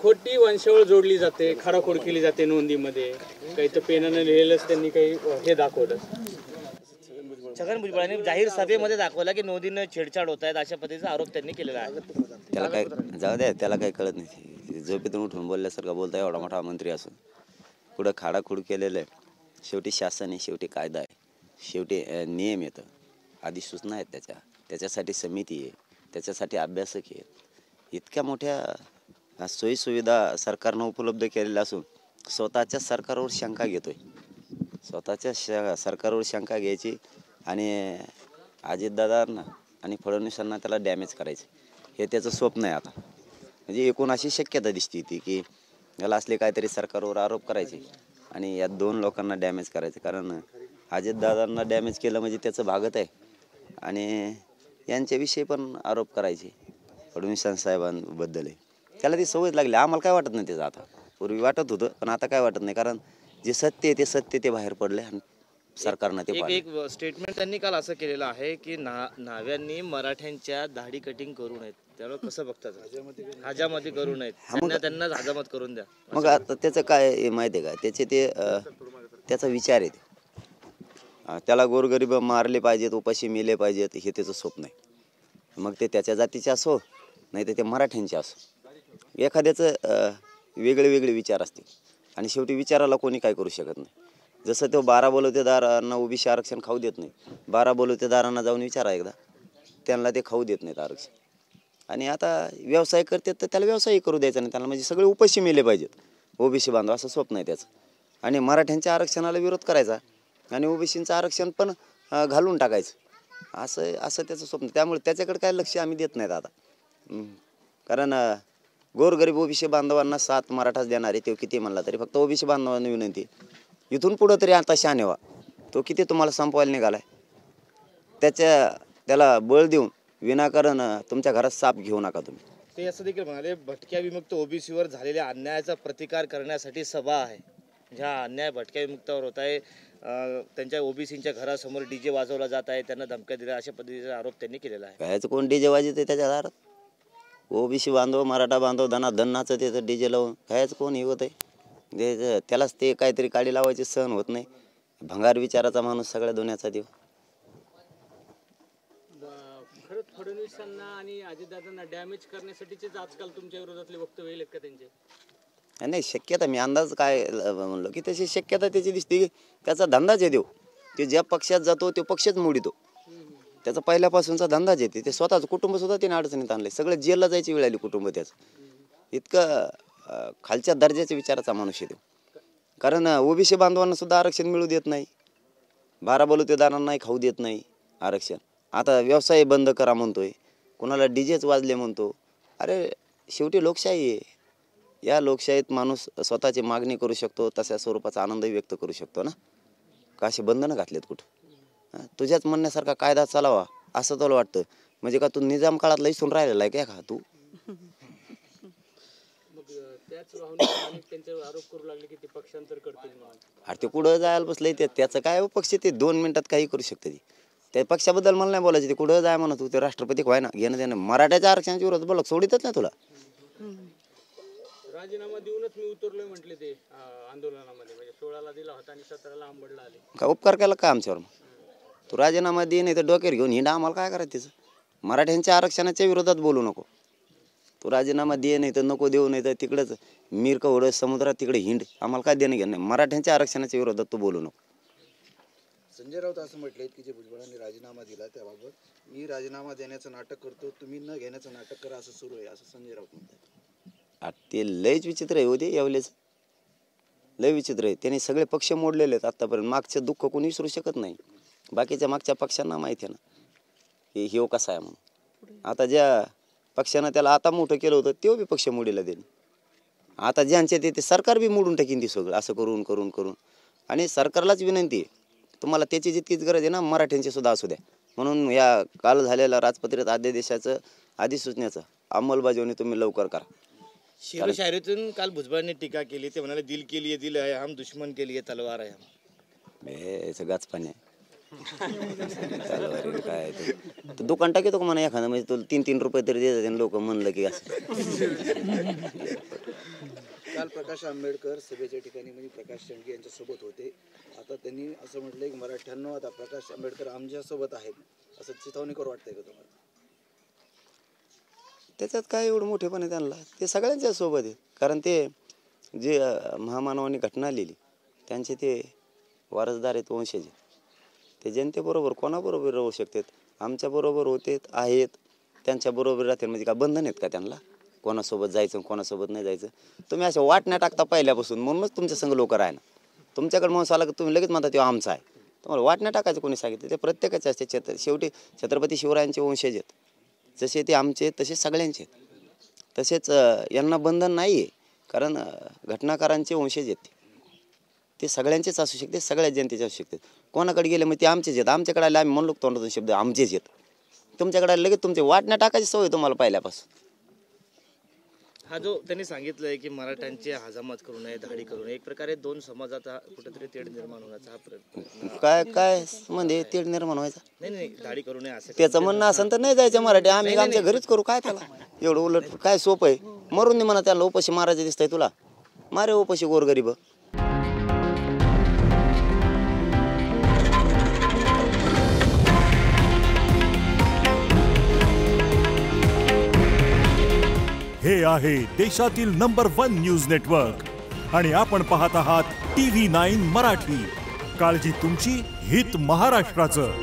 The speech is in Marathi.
खोटी वंशावळ जोडली जाते, खाडाखोड केली जाते नोंदीमध्ये, काही तर पेनानं लिहिलेलंच त्यांनी काही हे दाखवलं. छगन भुजबळांनी जाहीर सभेमध्ये दाखवला की नोंदीनं छेडछाड होत आहेत अशा पद्धतीचा आरोप त्यांनी केलेला आहे. त्याला काय जाऊ द्या, त्याला काही कळत नाही. झोपेतून उठून बोलल्यासारखं बोलता, एवढा मोठा मंत्री असून पुढं खाडाखोड केलेलं आहे. शेवटी शासन आहे, शेवटी कायदा आहे, शेवटी नियम येतं, अधिसूचना आहेत त्याच्यासाठी समिती आहे, त्याच्यासाठी अभ्यासक आहेत. इतक्या मोठ्या सोयीसुविधा सरकारनं उपलब्ध केलेल्या असून स्वतःच्या सरकारवर शंका घेतोय. स्वतःच्या सरकारवर शंका घ्यायची आणि अजितदादांना आणि फडणवीसांना त्याला डॅमेज करायचं, हे त्याचं स्वप्न आहे आता. म्हणजे एकूण अशी शक्यता दिसते ती की याला असले काहीतरी सरकारवर आरोप करायचे आणि या दोन लोकांना डॅमेज करायचं. कारण अजितदादांना डॅमेज केलं म्हणजे त्याचं भागत आहे आणि यांच्याविषयी पण आरोप करायचे फडणवीस साहेबांबद्दल आहे. त्याला ती सवय लागली. आम्हाला काय वाटत नाही त्याचं आता. पूर्वी वाटत होतं पण आता काय वाटत नाही, कारण जे सत्य आहे ते बाहेर पडले आणि सरकारनं ते एक स्टेटमेंट त्यांनी काल असं केलेलं आहे की न्हाव्यांनी मराठ्यांच्या दाढी कटिंग करू नयेत. त्यामुळे कसं बघतात, हजामती करू नयेत, त्यांना हजामत करून द्या. मग आता त्याचं काय माहिती आहे का, त्याचा विचार आहे. त्याला गोरगरीब मारले पाहिजेत, उपाशी मेले पाहिजेत, हे त्याचं स्वप्न आहे. मग ते त्याच्या जातीचे असो नाही तर ते मराठ्यांचे असो, एखाद्याचं वेगळे विचार असतील आणि शेवटी विचाराला कोणी काय करू शकत नाही. जसं तो 12 बलुतेदारांना ओबीसी आरक्षण खाऊ देत नाही, 12 बलुतेदारांना जाऊन विचारा एकदा, त्यांना ते खाऊ देत नाहीत आरक्षण. आणि आता व्यवसाय करतात तर त्याला व्यवसाय करू द्यायचा नाही, त्याला म्हणजे सगळे उपाशी मेले पाहिजेत ओबीसी बांधव, असं स्वप्न आहे त्याचं. आणि मराठ्यांच्या आरक्षणाला विरोध करायचा आणि ओबीसीचं आरक्षण पण घालून टाकायचं, असं त्याचं स्वप्न. त्यामुळे त्याच्याकडे काय लक्ष आम्ही देत नाहीत आता. कारण गोरगरीब ओबीसी बांधवांना 7 मराठाच देणार आहे. तो किती म्हणला तरी फक्त ओबीसी बांधवांना विनंती, इथून पुढं तरी आता शहाणे व्हा. तो किती तुम्हाला संपवायला निघालाय, त्याला बळ देऊन विनाकारण तुमच्या घरात साप घेऊ नका तुम्ही. ते असं देखील म्हणाले, भटक्या विमुक्त ओबीसीवर झालेल्या अन्यायाचा प्रतिकार करण्यासाठी सभा आहे. ज्या अन्याय भटक्या विमुक्तावर होत आहे, त्यांच्या ओबीसीच्या घरासमोर डीजे वाजवला जात आहे, त्यांना धमक्या दिल्या, अशा पद्धतीचा आरोप त्यांनी केलेला आहे. कायचं कोण डीजे वाजवत आहे त्याच्या दारात? ओबीसी बांधव, मराठा बांधव धनाधन नाचत येतं डीजे लावून. कायच कोण हे होत आहे? त्यालाच ते काहीतरी काडी लावायची सहन होत नाही. भंगार विचाराचा माणूस सगळ्या दुनियाचा देव. खरंच फडणवीसांना आणि अजितदादांना डॅमेज करण्यासाठीचेच आजकाल तुमच्या विरोधातले वक्तव्य येईल का त्यांचे? नाही, शक्यता मी अंदाज काय म्हणलो की तशी शक्यता त्याची दिसते की त्याचा धंदाच आहे देव. ते ज्या पक्षात जातो तो पक्षच मोडितो. त्याचा पहिल्यापासूनचा धंदाच येते. ते स्वतःचं कुटुंब सुद्धा त्याने अडचणीत आणले. सगळं जेलला जायची वेळ आली कुटुंब त्याचं. इतकं खालच्या दर्जाच्या विचाराचा माणूस आहे तो. कारण ओबीसी बांधवांना सुद्धा आरक्षण मिळू देत नाही, 12 बलुतेदारांनाही खाऊ देत नाही आरक्षण. आता व्यवसाय बंद करा म्हणतोय, कोणाला डीजेच वाजले म्हणतो. अरे शेवटी लोकशाही आहे. या लोकशाहीत माणूस स्वतःची मागणी करू शकतो, तशा स्वरूपाचा आनंदही व्यक्त करू शकतो ना. का असे बंधनं घातलेत कुठं? तुझ्याच म्हणण्यासारखा कायदा चालावा असं तुला वाटतं? म्हणजे का तू निजाम काळात लईसून राहिलेला आहे का तू? आरोप करू लागले की ते पक्षांतर करतील. अरे ते कुठं जायला बसलंय, त्याचं काय पक्ष, ते 2 मिनिटात काही करू शकते. त्या पक्षाबद्दल मला नाही बोलायचं. ते कुठं जाय म्हणत तू, ते राष्ट्रपती व्हाय ना, घेणं देणं. मराठ्याच्या आरक्षणाच्या विरोधात बोला, सोडितच नाही तुला. राजीनामा देऊनच मी उतरलोय म्हटले ते आंदोलनामध्ये. म्हणजे 16ला दिला होता आणि 17ला आंबडला आले. का उपकार केला का आमच्यावर? तू राजीनामा दे, नाही तर डोक्यावर घेऊन हिंडा. आम्हाला काय करायचं त्याचं? मराठ्यांच्या आरक्षणाच्या विरोधात बोलू नको. तू राजीनामा दे, नाही तर नको देऊ, नाही तर तिकडंच मिरक होडं समुद्रात तिकडे हिंड. आम्हाला काय देणं घेणं नाही. मराठ्यांच्या आरक्षणाच्या विरोधात तू बोलू नको. संजय राऊत असं म्हटले की जे भुजबळांनी राजीनामा दिला त्याबाबत, मी राजीनामा देण्याचं नाटक करतो, तुम्ही न घेण्याचं नाटक करा, असं सुरू आहे, असं संजय राऊत म्हणतात. ते लयच विचित्र आहे होते यावलेच. लय विचित्र आहे. त्यांनी सगळे पक्ष मोडलेले आहेत आतापर्यंत. मागचं दुःख कोणी विसरू शकत नाही. बाकीच्या मागच्या पक्षांना माहिती आहे ना हे हो कसा आहे म्हणून. आता ज्या पक्षानं त्याला आता मोठं केलं होतं तो बी पक्ष मोडीला देईल. आता ज्यांचे ते सरकार बी मोडून टाकीन ती सगळं, असं करून करून करून. आणि सरकारलाच विनंती आहे, तुम्हाला त्याची जितकीच गरज आहे ना, मराठ्यांची सुद्धा असू द्या. म्हणून या काल झालेल्या राजपत्रित अध्यादेशाचं अधिसूचनेचं अंमलबजावणी तुम्ही लवकर करा. शिवशाहीतून काल भुजबळांनी टीका केली. ते म्हणाले दिल के लिए दिल है, हम दुश्मन के लिए तलवार है. याचं गाचपाणी आहे. चालू काय ते दुकान टाकतो का म्हणा एखादं, म्हणजे तुला 3-3 रुपये तरी देतात लोक म्हणलं की असं. काल प्रकाश आंबेडकर सभेच्या ठिकाणी म्हणजे प्रकाश शेंडगे यांच्या सोबत होते. आता त्यांनी असं म्हटलंय की मराठ्यांनो आता प्रकाश आंबेडकर आमच्या सोबत आहेत, असं चिथावणीकर वाटतंय का तुम्हाला? त्याच्यात काय एवढं मोठेपण आहे त्यांना, ते सगळ्यांच्या सोबत आहेत. कारण ते जे महामानवानी घटना लिहिली त्यांचे ते वारसदार आहेत, वंशज आहेत. ते जनतेबरोबर कोणाबरोबर राहू शकतात, आमच्याबरोबर होते आहेत, त्यांच्याबरोबर राहतील. म्हणजे का बंधन आहेत का त्यांना कोणासोबत जायचं कोणासोबत नाही जायचं? तुम्ही अशा वाटण्या टाकता पहिल्यापासून, म्हणूनच तुमच्या संग लोक राहणार. तुमच्याकडे माणूस आला की तुम्ही लगेच म्हणता तो आमचा आहे. तुम्हाला वाटण्या टाकायचं कोणी सांगितलं? ते प्रत्येकाचे असते. शेवटी छत्रपती शिवरायांचे वंशज आहेत, जसे ते आमचे तसे सगळ्यांचे आहेत. तसेच यांना बंधन नाही आहे, कारण घटनाकारांचे वंशज आहेत. ते सगळ्यांचेच असू शकते, सगळ्या जनतेचे असू शकते. कोणाकडे गेले मग ते आमचेच आहेत. आमच्याकडे आले आम्ही म्हणलो तोंडातून शब्द आमचेच आहेत. तुमच्याकडे लगेच तुमचे वाटण्या टाकायची सवय तुम्हाला पहिल्यापासून. हा जो त्यांनी सांगितलंय की मराठ्यांची हजामत करू नये, धाडी करू नये, एक प्रकारे दोन समाजाचा कुठेतरी तेढ निर्माण होण्याचा हा प्रयत्न. काय म्हणजे तेढ निर्माण व्हायचा? नाही धाडी करू नये असं त्याचं म्हणणं असेल तर नाही जायचं मराठी, आम्ही आमच्या घरीच करू. काय त्याला एवढं उलट काय सोपं आहे? मरून दे म्हणा त्याला. उपाशी मारायचं दिसतंय तुला? मारे उपाशी गोरगरीब. हे आहे देशातील नंबर 1 न्यूज नेटवर्क आणि आपण पाहत आहात TV9 मराठी. काळजी तुमची, हित महाराष्ट्राचं.